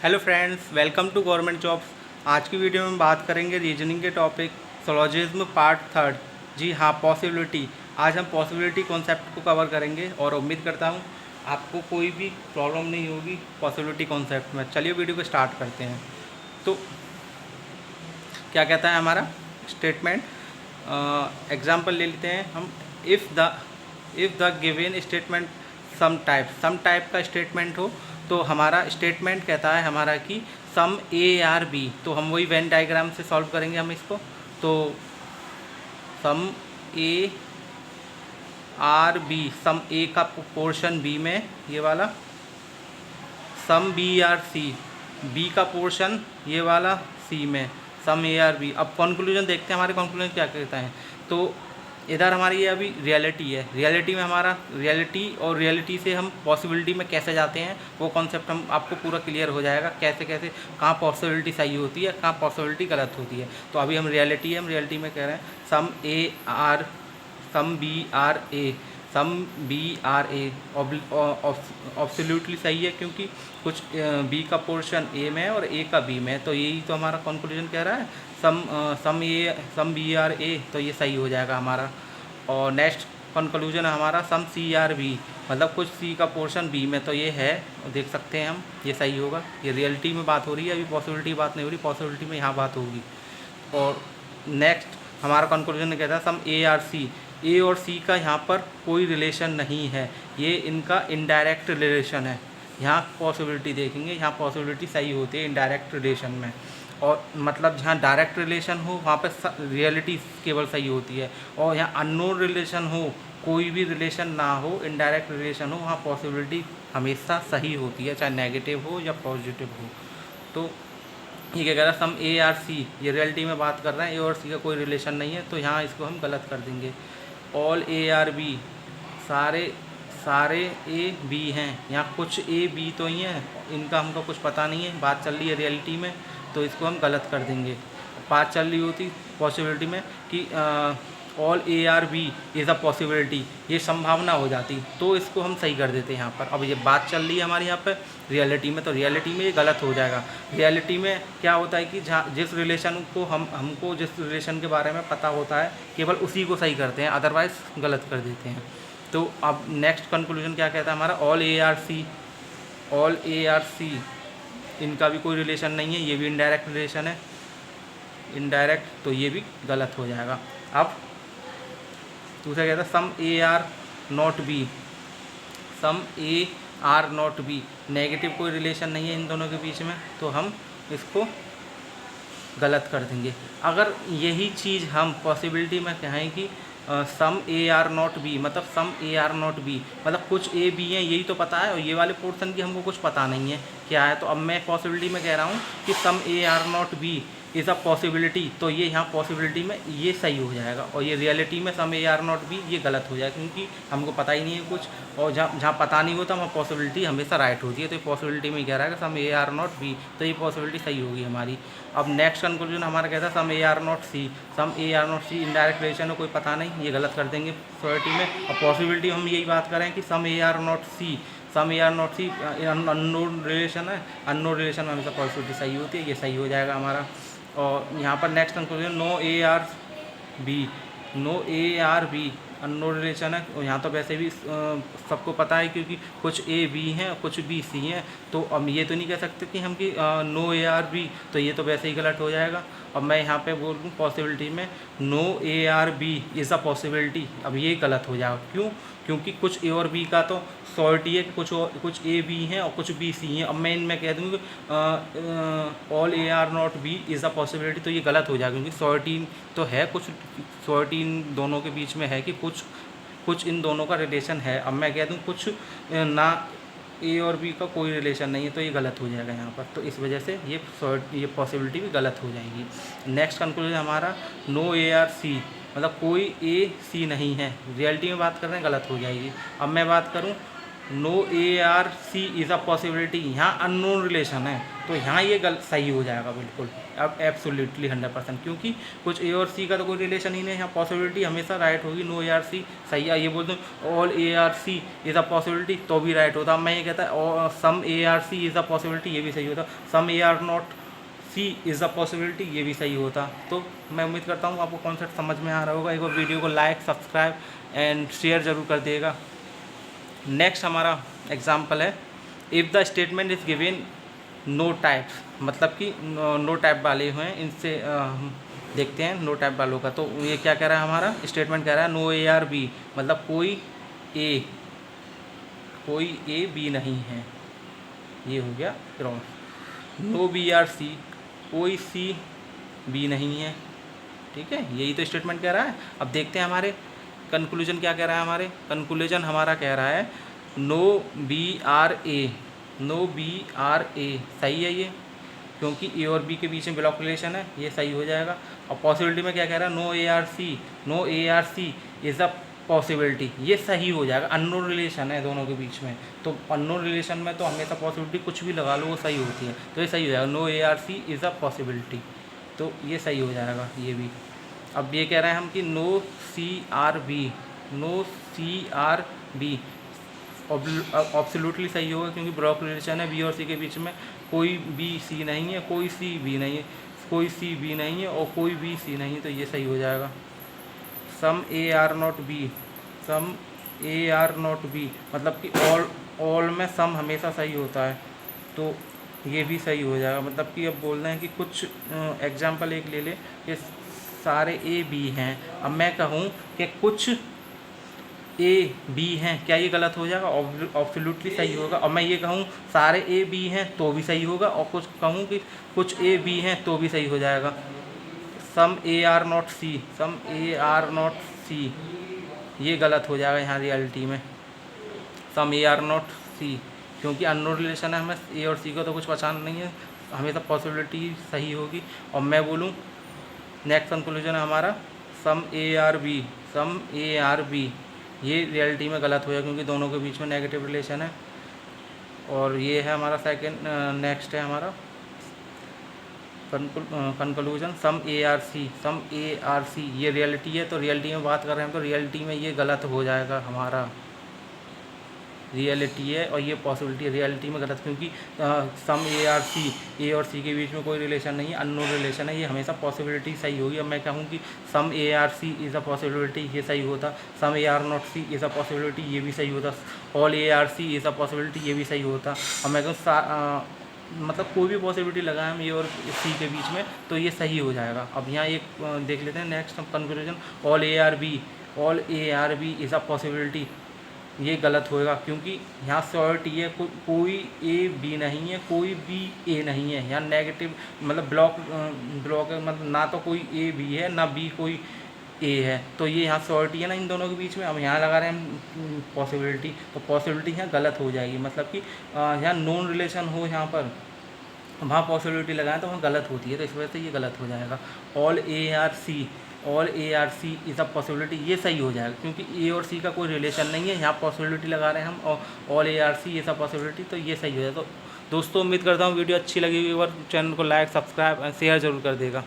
Hello friends, welcome to government jobs. आज की video में बात करेंगे रीजनिंग के टॉपिक सोलॉजिज्म पार्ट थर्ड। जी हाँ, पॉसिबिलिटी। आज हम पॉसिबिलिटी कॉन्सेप्ट को कवर करेंगे और उम्मीद करता हूँ आपको कोई भी प्रॉब्लम नहीं होगी पॉसिबिलिटी कॉन्सेप्ट में। चलिए वीडियो को स्टार्ट करते हैं। तो क्या कहता है हमारा स्टेटमेंट, एग्जाम्पल ले लेते हैं हम। If the given statement some type का स्टेटमेंट हो तो हमारा स्टेटमेंट कहता है हमारा कि सम ए आर बी। तो हम वही वेन डायग्राम से सॉल्व करेंगे हम इसको। तो सम ए आर बी, सम ए का पोर्शन बी में, ये वाला some B are C, B का पोर्शन ये वाला सी में, सम ए आर बी। अब कंक्लूजन देखते हैं हमारे कंक्लूजन क्या कहता है। तो इधर हमारी ये अभी रियलिटी है, रियलिटी में हमारा रियलिटी और रियलिटी से हम पॉसिबिलिटी में कैसे जाते हैं वो कॉन्सेप्ट हम आपको पूरा क्लियर हो जाएगा, कैसे कैसे कहाँ पॉसिबिलिटी सही होती है, कहाँ पॉसिबिलिटी गलत होती है। तो अभी हम रियलिटी में कह रहे हैं some B are A, some B are A absolutely सही है क्योंकि कुछ बी का पोर्शन ए में है और ए का बी में है। तो यही तो हमारा कंक्लूजन कह रहा है, सम बी आर ए, तो ये सही हो जाएगा हमारा। और नेक्स्ट कंक्लूजन है हमारा सम सी आर बी, मतलब कुछ सी का पोर्शन बी में, तो ये है, देख सकते हैं हम, ये सही होगा। ये रियलिटी में बात हो रही है, अभी पॉसिबिलिटी बात नहीं हो रही, पॉसिबिलिटी में यहाँ बात होगी। और नेक्स्ट हमारा कंक्लूजन कहता है सम ए आर सी, ए और सी का यहाँ पर कोई रिलेशन नहीं है, ये इनका इनडायरेक्ट रिलेशन है। यहाँ पॉसिबिलिटी देखेंगे, यहाँ पॉसिबिलिटी सही होती है इनडायरेक्ट रिलेशन में। और मतलब जहाँ डायरेक्ट रिलेशन हो वहाँ पर रियलिटी केवल सही होती है, और यहाँ अननोन रिलेशन हो, कोई भी रिलेशन ना हो, इनडायरेक्ट रिलेशन हो, वहाँ पॉसिबिलिटी हमेशा सही होती है, चाहे नेगेटिव हो या पॉजिटिव हो। तो ये क्या कह रहा है, सम ए आर सी, ये रियलिटी में बात कर रहे हैं, ए और सी का कोई रिलेशन नहीं है, तो यहाँ इसको हम गलत कर देंगे। ऑल ए आर बी, सारे ए बी हैं, यहाँ कुछ ए बी तो ही हैं, इनका हमको कुछ पता नहीं है, बात चल रही है रियलिटी में, तो इसको हम गलत कर देंगे। बात चल रही होती पॉसिबिलिटी में कि all A are B is a possibility, ये संभावना हो जाती, तो इसको हम सही कर देते हैं यहाँ पर। अब ये बात चल रही है हमारी यहाँ पर रियलिटी में, तो रियलिटी में ये गलत हो जाएगा। रियलिटी में क्या होता है कि जहाँ जिस रिलेशन को हमको जिस रिलेशन के बारे में पता होता है केवल उसी को सही करते हैं, अदरवाइज़ गलत कर देते हैं। तो अब नेक्स्ट कंक्लूजन क्या कहता है हमारा, ऑल ए आर सी, इनका भी कोई रिलेशन नहीं है, ये भी इनडायरेक्ट रिलेशन है, इनडायरेक्ट, तो ये भी गलत हो जाएगा। अब दूसरा कहता है some A are not B, some A are not B, negative कोई रिलेशन नहीं है इन दोनों के बीच में, तो हम इसको गलत कर देंगे। अगर यही चीज़ हम पॉसिबिलिटी में कहें कि some A are not B, मतलब सम ए आर नॉट बी, मतलब कुछ ए बी हैं, यही तो पता है, और ये वाले पोर्शन की हमको कुछ पता नहीं है क्या है। तो अब मैं पॉसिबिलिटी में कह रहा हूँ कि some A are not B is a possibility, तो ये यहाँ पॉसिबिलिटी में ये सही हो जाएगा, और ये रियलिटी में some A are not B ये गलत हो जाएगा क्योंकि हमको पता ही नहीं है कुछ, और जहाँ पता नहीं होता वहाँ पॉसिबिलिटी हमेशा राइट होती है। तो ये पॉसिबिलिटी में कह रहा है कि some A are not B, तो ये पॉसिबिलिटी सही होगी हमारी। अब नेक्स्ट कंक्लूजन हमारा कहता है some A are not C, some A are not C indirect relation है, कोई पता नहीं, ये गलत कर देंगे पॉसिबिलिटी में। और पॉसिबिलिटी हम यही बात करें कि some A are not C, some A are not C unknown relation है, अननोन रिलेशन में हमेशा पॉसिबिलिटी सही होती है, ये सही हो जाएगा हमारा। और यहाँ पर next conclusion no A are B unknown relation है, और यहाँ तो वैसे भी सबको पता है क्योंकि कुछ ए बी हैं और कुछ बी सी हैं, तो अब ये तो नहीं कह सकते कि हम कि नो ए आर बी, तो ये तो वैसे ही गलत हो जाएगा। अब मैं यहाँ पे बोल दूँ पॉसिबिलिटी में no A are B is a possibility, अब ये गलत हो जाएगा। क्यों? क्योंकि कुछ ए और बी का तो सॉर्टी है, कुछ ए बी हैं और कुछ बी सी हैं। अब मैं इनमें कह दूँ all A are not B is a possibility, तो ये गलत हो जाएगा क्योंकि सॉर्टी तो है, कुछ सॉर्टी इन दोनों के बीच में है कि कुछ इन दोनों का रिलेशन है। अब मैं कह दूँ कुछ ना ए और बी का कोई रिलेशन नहीं है, तो ये गलत हो जाएगा यहाँ पर, तो इस वजह से ये पॉसिबिलिटी भी गलत हो जाएगी। नेक्स्ट कंक्लूजन हमारा नो ए आर सी, मतलब कोई ए सी नहीं है, रियलिटी में बात कर रहे हैं, गलत हो जाएगी। अब मैं बात करूँ no A are C is a possibility, यहाँ अननोन रिलेशन है तो यहाँ ये सही हो जाएगा बिल्कुल, अब एब्सोल्युटली 100%, क्योंकि कुछ ए और सी का तो कोई रिलेशन ही नहीं है, यहाँ पॉसिबिलिटी हमेशा राइट होगी। नो ए आर सी सही है, ये बोल दूँ all A are C is a possibility तो भी राइट होता। अब मैं ये कहता some A are C is a possibility, ये भी सही होता। Some A are not C is a possibility, ये भी सही होता। तो मैं उम्मीद करता हूँ आपको कॉन्सेप्ट समझ में आ रहा होगा। एक बार वीडियो को लाइक, सब्सक्राइब एंड शेयर ज़रूर कर दिएगा। नेक्स्ट हमारा एग्जाम्पल है, if the statement is given no types, मतलब कि नो टाइप वाले हुए हैं, इनसे हम देखते हैं नो टाइप वालों का। तो ये क्या कह रहा है, हमारा स्टेटमेंट कह रहा है नो ए आर बी, मतलब कोई ए बी नहीं है, ये हो गया wrong. No B are C, कोई सी बी नहीं है, ठीक है, यही तो स्टेटमेंट कह रहा है। अब देखते हैं हमारे कंक्लूजन क्या कह रहा है। हमारे कंक्लूजन हमारा कह रहा है no B are A, no B are A सही है ये, क्योंकि ए और बी के बीच में ब्लॉक रिलेशन है, ये सही हो जाएगा। और पॉसिबिलिटी में क्या कह रहा है, no A are C, no A are C is a possibility, ये सही हो जाएगा। अननोन रिलेशन है दोनों के बीच में, तो अननोन रिलेशन में तो हमेशा पॉसिबिलिटी कुछ भी लगा लो वो सही होती है, तो ये सही हो जाएगा। No A are C is a possibility, तो ये सही हो जाएगा ये भी। अब ये कह रहे हैं हम कि no C are B, no C are B absolutely सही होगा, क्योंकि ब्लॉक रिलेशन है बी और सी के बीच में, कोई बी सी नहीं है, कोई सी बी नहीं है, कोई सी बी नहीं है और कोई बी सी नहीं है, तो ये सही हो जाएगा। Some A are not B, some A are not B, मतलब कि ऑल में सम हमेशा सही होता है, तो ये भी सही हो जाएगा। मतलब कि अब बोल रहे हैं कि कुछ एग्जाम्पल एक ले ले कि सारे ए बी हैं, अब मैं कहूँ कि कुछ ए बी हैं, क्या ये गलत हो जाएगा? एब्सोल्युटली सही होगा। और मैं ये कहूँ सारे ए बी हैं तो भी सही होगा, और कुछ कहूँ कि कुछ ए बी हैं तो भी सही हो जाएगा। Some A are not C, some A are not C, ये गलत हो जाएगा यहाँ रियलिटी में। सम ए आर नॉट सी, क्योंकि अननोन रिलेशन है, हमें ए और सी का तो कुछ पहचान नहीं है, हमेशा पॉसिबिलिटी सही होगी। और मैं बोलूँ नेक्स्ट कंक्लूजन है हमारा some A are B, some A are B, ये रियलिटी में गलत होगा क्योंकि दोनों के बीच में नेगेटिव रिलेशन है। और ये है हमारा सेकंड, नेक्स्ट है हमारा conclusion some A are C, some A are C, ये रियलिटी है, तो रियलिटी में बात कर रहे हैं तो रियलिटी में ये गलत हो जाएगा हमारा। रियलिटी है और ये पॉसिबिलिटी, रियलिटी में गलत, क्योंकि सम ए आर सी, ए और सी के बीच में कोई रिलेशन नहीं है, अननोन रिलेशन है, ये हमेशा पॉसिबिलिटी सही होगी। अब मैं कहूँ कि some A are C is a possibility, ये सही होता। Some A are not C is a possibility, ये भी सही होता। All A are C is a possibility, ये भी सही होता। और मैं कहूँ मतलब कोई भी पॉसिबिलिटी लगाएं हम ए और सी के बीच में तो ये सही हो जाएगा। अब यहाँ एक देख लेते हैं next conclusion, all A are B, all A are B is a possibility, ये गलत होएगा क्योंकि यहाँ श्योरिटी है, कोई ए बी नहीं है, कोई बी ए नहीं है। यहाँ नेगेटिव मतलब ब्लॉक है, मतलब ना तो कोई ए बी है ना बी कोई ए है, तो ये यहाँ श्योरिटी है ना इन दोनों के बीच में। अब यहाँ लगा रहे हैं हम पॉसिबिलिटी, तो पॉसिबिलिटी यहाँ गलत हो जाएगी। मतलब कि यहाँ नॉन रिलेशन हो, यहाँ पर वहाँ पॉसिबिलिटी लगाएं तो वहाँ गलत होती है, तो इस वजह से ये गलत हो जाएगा। All A are C, all A are C is a possibility, ये सही हो जाएगा क्योंकि ए और सी का कोई रिलेशन नहीं है, यहाँ पॉसिबिलिटी लगा रहे हैं हम, और all A are C is a possibility, तो ये सही हो जाएगा। तो दोस्तों उम्मीद करता हूँ वीडियो अच्छी लगी हुई, और चैनल को लाइक, सब्सक्राइब एंड शेयर जरूर कर देगा।